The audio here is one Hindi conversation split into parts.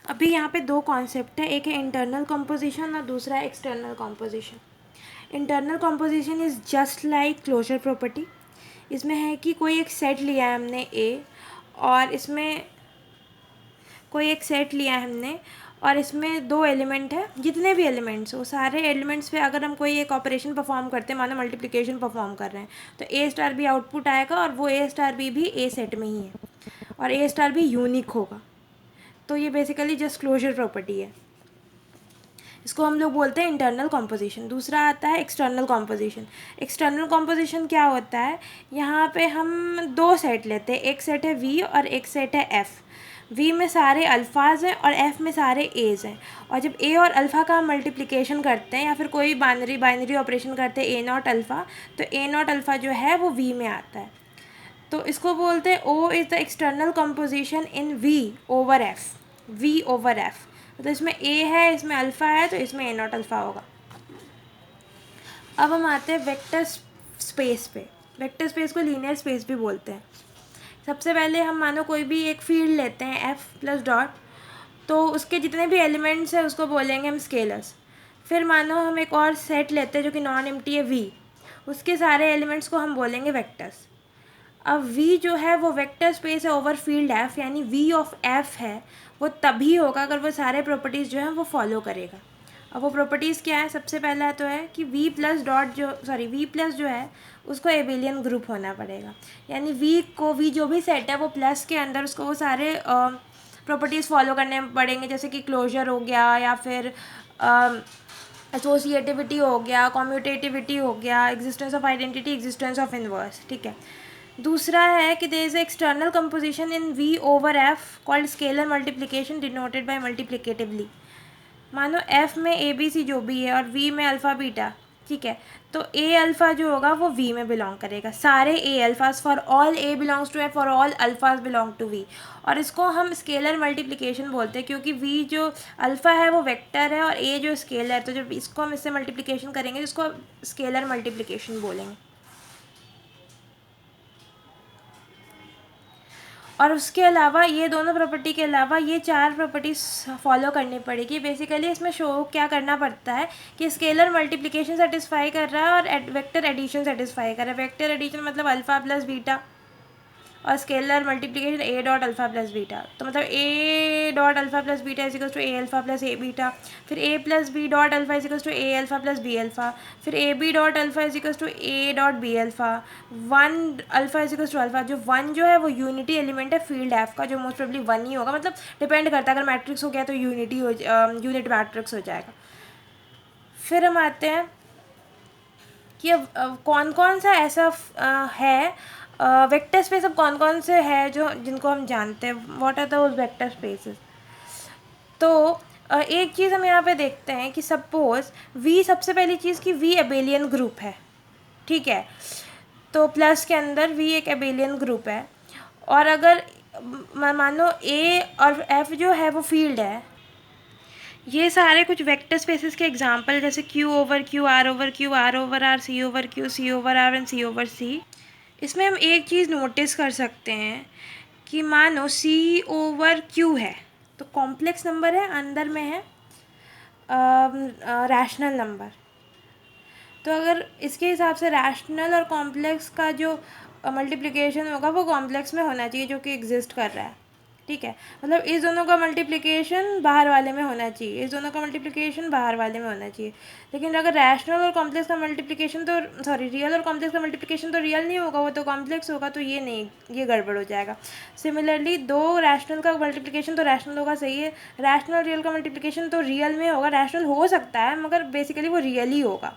अभी यहाँ पे दो कॉन्सेप्ट है, एक है इंटरनल कॉम्पोजिशन और दूसरा है external composition. Internal composition is just like closure property. इसमें है कि कोई एक सेट लिया है हमने ए, और इसमें कोई एक सेट लिया है हमने और इसमें दो एलिमेंट है, जितने भी एलिमेंट्स हो सारे एलिमेंट्स पे अगर हम कोई एक ऑपरेशन परफॉर्म करते हैं, मानो मल्टीप्लिकेशन परफॉर्म कर रहे हैं, तो ए स्टार बी आउटपुट आएगा और वो ए स्टार बी भी ए सेट में ही है और ए स्टार बी यूनिक होगा। तो ये बेसिकली जस्ट क्लोजर प्रॉपर्टी है, इसको हम लोग बोलते हैं इंटरनल कॉम्पोजिशन। दूसरा आता है एक्सटर्नल कॉम्पोजिशन। एक्सटर्नल कॉम्पोजिशन क्या होता है, यहाँ पे हम दो सेट लेते हैं, एक सेट है वी और एक सेट है एफ़। वी में सारे अल्फ़ाज हैं और एफ़ में सारे एज़ हैं, और जब ए और अल्फ़ा का हम मल्टीप्लिकेशन करते हैं या फिर कोई बाइनरी ऑपरेशन करते हैं ए नॉट अल्फ़ा, तो ए नॉट अल्फ़ा जो है वो वी में आता है। तो इसको बोलते हैं o is the external composition in we over F. V over F तो इसमें ए है, इसमें अल्फ़ा है, तो इसमें ए नॉट अल्फ़ा होगा। अब हम आते हैं वेक्टर स्पेस पे। वेक्टर स्पेस को लीनियर स्पेस भी बोलते हैं। सबसे पहले हम मानो कोई भी एक फील्ड लेते हैं एफ प्लस डॉट, तो उसके जितने भी एलिमेंट्स हैं उसको बोलेंगे हम स्केलर्स। फिर मानो हम एक और सेट लेते हैं जो कि नॉन एम्प्टी है वी, उसके सारे एलिमेंट्स को हम बोलेंगे वेक्टर्स। अब वी जो है वो वेक्टर स्पेस है ओवर फील्ड एफ, यानी वी ऑफ एफ है वो तभी होगा अगर वो सारे प्रॉपर्टीज़ जो हैं वो फॉलो करेगा। अब वो प्रॉपर्टीज़ क्या है, सबसे पहला तो है कि वी प्लस जो है उसको एबेलियन ग्रुप होना पड़ेगा, यानी वी जो भी सेट है वो प्लस के अंदर उसको वो सारे प्रॉपर्टीज़ फॉलो करने पड़ेंगे, जैसे कि क्लोजर हो गया या फिर एसोसिएटिविटी हो गया, कॉम्यूटेटिविटी हो गया, existence of identity, existence of inverse. ठीक है। दूसरा है कि there is external composition in we over f called scalar multiplication denoted by multiplicatively. मानो एफ में ए बी सी जो भी है और वी में अल्फ़ा बीटा, ठीक है, तो ए अल्फ़ा जो होगा वो वी में बिलोंग करेगा। सारे a alphas for all a belongs to f, for all alphas belong to v. और इसको हम स्केलर मल्टीप्लिकेशन बोलते हैं क्योंकि वी जो अल्फ़ा है वो वेक्टर है और ए जो स्केलर है, तो जब इसको हम इससे मल्टीप्लिकेशन करेंगे इसको स्केलर मल्टीप्लिकेशन बोलेंगे। और उसके अलावा ये दोनों प्रॉपर्टी के अलावा ये चार प्रॉपर्टीज़ फॉलो करनी पड़ेगी। बेसिकली इसमें शो क्या करना पड़ता है कि स्केलर मल्टीप्लिकेशन सेटिस्फाई कर रहा है और वेक्टर एडिशन सेटिस्फाई कर रहा है। वेक्टर एडिशन मतलब अल्फ़ा प्लस बीटा, और scalar multiplication a dot alpha plus beta, तो मतलब a dot alpha plus beta equals to a alpha plus a beta, फिर a plus b dot alpha equals to a alpha plus b alpha, फिर a b dot alpha equals to a dot b alpha, one alpha equals to alpha. जो वन जो है वो यूनिटी एलिमेंट है फील्ड एफ का, जो मोस्ट प्रोबेबली वन ही होगा, मतलब डिपेंड करता है, अगर मैट्रिक्स हो गया तो यूनिट मैट्रिक्स हो जाएगा। फिर हम आते हैं कि अब कौन कौन सा ऐसा है वेक्टर स्पेस, अब कौन कौन से है जो जिनको हम जानते हैं, what are those vector spaces. तो एक चीज़ हम यहाँ पे देखते हैं कि सपोज वी, सबसे पहली चीज़ कि वी एबेलियन ग्रुप है, ठीक है, तो प्लस के अंदर वी एक एबेलियन ग्रुप है। और अगर मानो ए और एफ जो है वो फील्ड है, ये सारे कुछ वेक्टर स्पेसेस के एग्जांपल जैसे q over q, r over q, r over r, c over q, c over r and c over c. इसमें हम एक चीज़ नोटिस कर सकते हैं कि मानो सी ओवर क्यू है तो कॉम्प्लेक्स नंबर है, अंदर में है रैशनल नंबर। तो अगर इसके हिसाब से रैशनल और कॉम्प्लेक्स का जो मल्टीप्लिकेशन होगा वो कॉम्प्लेक्स में होना चाहिए जो कि एग्जिस्ट कर रहा है, ठीक है, मतलब इस दोनों का मल्टीप्लिकेशन बाहर वाले में होना चाहिए, इस दोनों का मल्टीप्लिकेशन बाहर वाले में होना चाहिए। लेकिन अगर रैशनल और कॉम्प्लेक्स का मल्टीप्लिकेशन तो रियल और कॉम्प्लेक्स का मल्टीप्लिकेशन तो रियल नहीं होगा, वो तो कॉम्प्लेक्स होगा, तो ये नहीं, ये गड़बड़ हो जाएगा। सिमिलरली दो रैशनल का मल्टीप्लिकेशन तो रैशनल होगा, सही है, रैशनल और रियल का मल्टीप्लिकेशन तो रियल में होगा, रैशनल हो सकता है मगर बेसिकली वो रियल ही होगा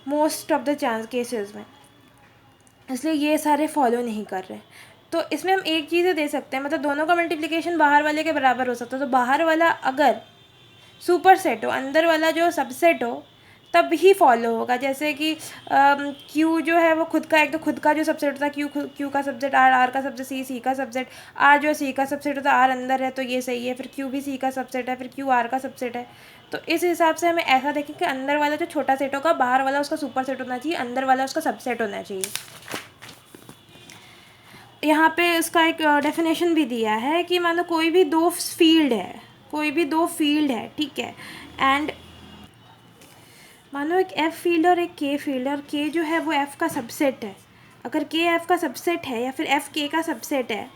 most of the chance cases में, इसलिए ये सारे फॉलो नहीं कर रहे। तो इसमें हम एक चीज़ दे सकते हैं, मतलब दोनों का मल्टीप्लिकेशन बाहर वाले के बराबर हो सकता है, तो बाहर वाला अगर सुपर सेट हो, अंदर वाला जो सबसेट हो, तब ही फॉलो होगा। जैसे कि क्यू जो है वो खुद का, एक तो खुद का जो सबसेट होता है क्यू का सबसेट, आर का सबसेट, सी का सबसेट, आर जो सी का सबसेट होता है, आर अंदर है तो ये सही है, फिर क्यू भी सी का सबसेट है, फिर क्यू आर का सबसेट है। तो इस हिसाब से हमें ऐसा देखें कि अंदर वाला जो छोटा सेट होगा बाहर वाला उसका सुपर सेट होना चाहिए, अंदर वाला उसका सबसेट होना चाहिए। यहाँ पे इसका एक डेफिनेशन भी दिया है कि मानो कोई भी दो फील्ड है, कोई भी दो फील्ड है, ठीक है, एंड मानो एक एफ फील्ड और एक के फील्ड, और के जो है वो एफ का सबसेट है। अगर के एफ का सबसेट है या फिर एफ के का सबसेट है